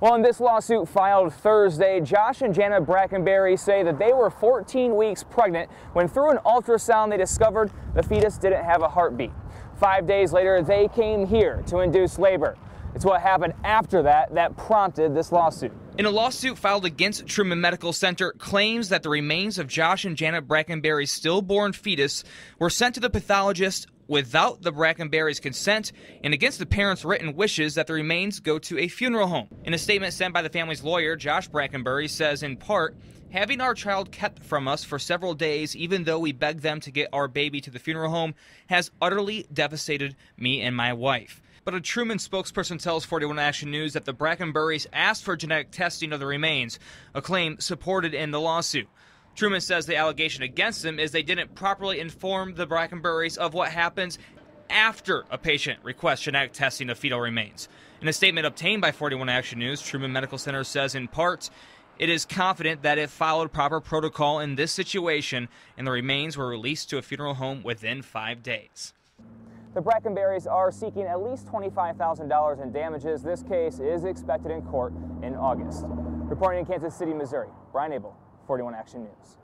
Well, in this lawsuit filed Thursday, Josh and Janet Brackenberry say that they were 14 weeks pregnant when through an ultrasound they discovered the fetus didn't have a heartbeat. 5 days later, they came here to induce labor. It's what happened after that prompted this lawsuit. In a lawsuit filed against Truman Medical Center, claims that the remains of Josh and Janet Brackenberry's stillborn fetus were sent to the pathologist without the Brackenberry's consent and against the parents' written wishes that the remains go to a funeral home. In a statement sent by the family's lawyer, Josh Brackenberry says, in part, "Having our child kept from us for several days, even though we begged them to get our baby to the funeral home, has utterly devastated me and my wife." But a Truman spokesperson tells 41 Action News that the Brackenberrys asked for genetic testing of the remains, a claim supported in the lawsuit. Truman says the allegation against them is they didn't properly inform the Brackenberrys of what happens after a patient requests genetic testing of fetal remains. In a statement obtained by 41 Action News, Truman Medical Center says in part, it is confident that it followed proper protocol in this situation and the remains were released to a funeral home within 5 days. The Brackenberrys are seeking at least $25,000 in damages. This case is expected in court in August. Reporting in Kansas City, Missouri, Brian Abel, 41 Action News.